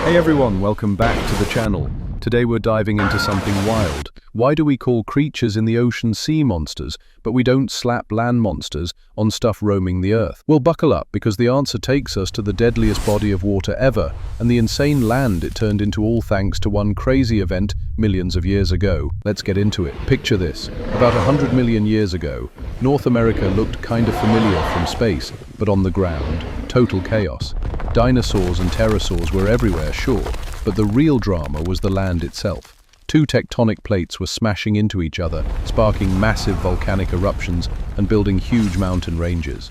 Hey everyone, welcome back to the channel. Today we're diving into something wild. Why do we call creatures in the ocean sea monsters, but we don't slap land monsters on stuff roaming the earth? Well, buckle up, because the answer takes us to the deadliest body of water ever, and the insane land it turned into, all thanks to one crazy event millions of years ago. Let's get into it. Picture this. About 100 million years ago, North America looked kind of familiar from space, but on the ground, total chaos. Dinosaurs and pterosaurs were everywhere, sure, but the real drama was the land itself. Two tectonic plates were smashing into each other, sparking massive volcanic eruptions and building huge mountain ranges.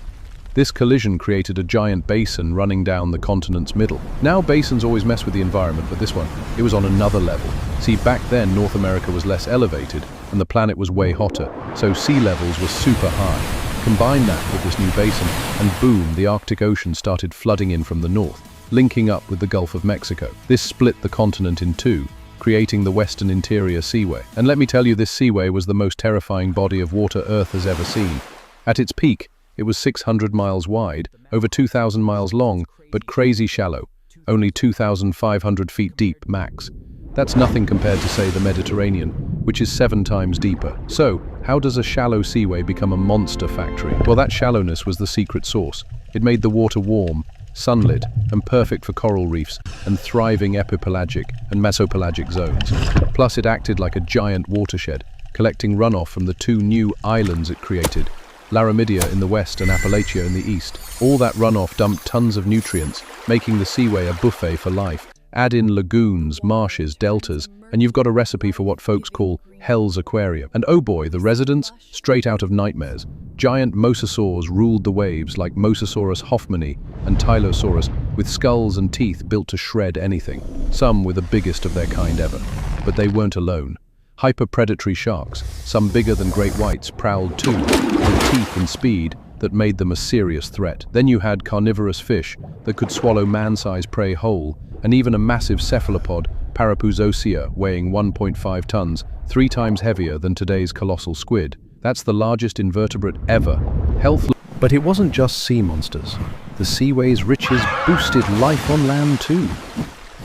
This collision created a giant basin running down the continent's middle. Now basins always mess with the environment, but this one, it was on another level. See, back then North America was less elevated and the planet was way hotter, so sea levels were super high. Combine that with this new basin, and boom, the Arctic Ocean started flooding in from the north, linking up with the Gulf of Mexico. This split the continent in two, creating the Western Interior Seaway. And let me tell you, this seaway was the most terrifying body of water Earth has ever seen. At its peak, it was 600 miles wide, over 2,000 miles long, but crazy shallow, only 2,500 feet deep max. That's nothing compared to, say, the Mediterranean, which is 7 times deeper. So, how does a shallow seaway become a monster factory? Well, that shallowness was the secret sauce. It made the water warm, sunlit, and perfect for coral reefs and thriving epipelagic and mesopelagic zones. Plus, it acted like a giant watershed, collecting runoff from the two new islands it created, Laramidia in the west and Appalachia in the east. All that runoff dumped tons of nutrients, making the seaway a buffet for life. Add in lagoons, marshes, deltas, and you've got a recipe for what folks call Hell's Aquarium. And oh boy, the residents, straight out of nightmares. Giant mosasaurs ruled the waves like Mosasaurus hoffmanni and Tyrannosaurus, with skulls and teeth built to shred anything. Some were the biggest of their kind ever. But they weren't alone. Hyper-predatory sharks, some bigger than great whites, prowled too, with teeth and speed that made them a serious threat. Then you had carnivorous fish that could swallow man-sized prey whole, and even a massive cephalopod, Parapuzosia, weighing 1.5 tons, 3 times heavier than today's colossal squid. That's the largest invertebrate ever. But it wasn't just sea monsters. The seaway's riches boosted life on land too.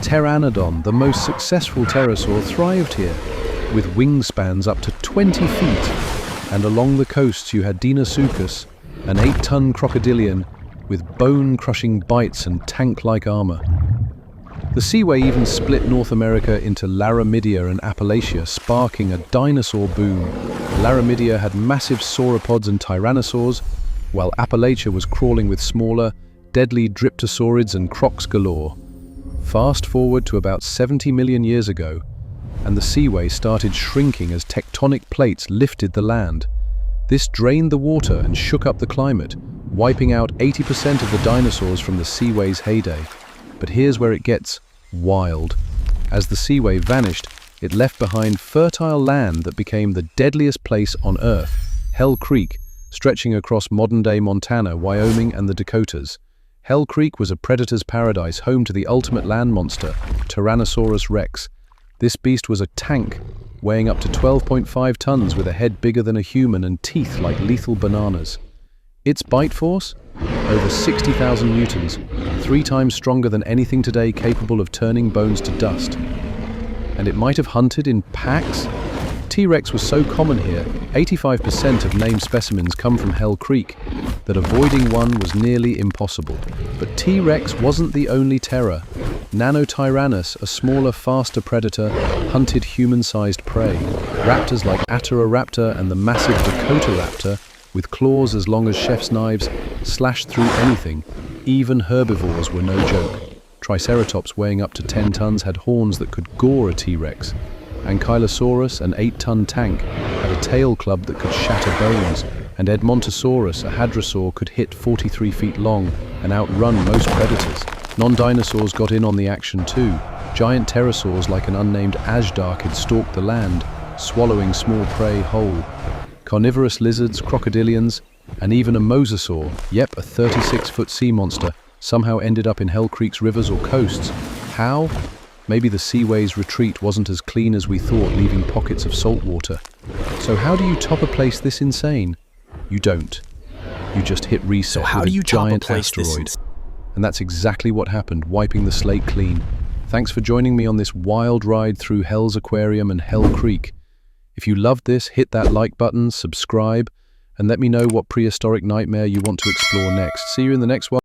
Pteranodon, the most successful pterosaur, thrived here, with wingspans up to 20 feet. And along the coasts you had Deinosuchus, an 8-ton crocodilian with bone-crushing bites and tank-like armor. The seaway even split North America into Laramidia and Appalachia, sparking a dinosaur boom. Laramidia had massive sauropods and tyrannosaurs, while Appalachia was crawling with smaller, deadly dryptosaurids and crocs galore. Fast forward to about 70 million years ago, and the seaway started shrinking as tectonic plates lifted the land. This drained the water and shook up the climate, wiping out 80% of the dinosaurs from the seaway's heyday. But here's where it gets wild. As the seaway vanished, it left behind fertile land that became the deadliest place on Earth, Hell Creek, stretching across modern-day Montana, Wyoming, and the Dakotas. Hell Creek was a predator's paradise, home to the ultimate land monster, Tyrannosaurus Rex. This beast was a tank, weighing up to 12.5 tons with a head bigger than a human and teeth like lethal bananas. Its bite force? Over 60,000 newtons, 3 times stronger than anything today capable of turning bones to dust. And it might have hunted in packs? T-Rex was so common here, 85% of named specimens come from Hell Creek, that avoiding one was nearly impossible. But T-Rex wasn't the only terror. Nanotyrannus, a smaller, faster predator, hunted human-sized prey. Raptors like Atteroraptor and the massive Dakotaraptor, with claws as long as chef's knives, slashed through anything. Even herbivores were no joke. Triceratops, weighing up to 10 tons, had horns that could gore a T-Rex. Ankylosaurus, an 8-ton tank, had a tail club that could shatter bones, and Edmontosaurus, a hadrosaur, could hit 43 feet long and outrun most predators. Non-dinosaurs got in on the action too. Giant pterosaurs like an unnamed Ajdark had stalked the land, swallowing small prey whole. Carnivorous lizards, crocodilians, and even a mosasaur, yep, a 36-foot sea monster, somehow ended up in Hell Creek's rivers or coasts. How? Maybe the seaway's retreat wasn't as clean as we thought, leaving pockets of salt water. So how do you top a place this insane? You don't. You just hit reset with a giant asteroid. And that's exactly what happened, wiping the slate clean. Thanks for joining me on this wild ride through Hell's Aquarium and Hell Creek. If you loved this, hit that like button, subscribe, and let me know what prehistoric nightmare you want to explore next. See you in the next one.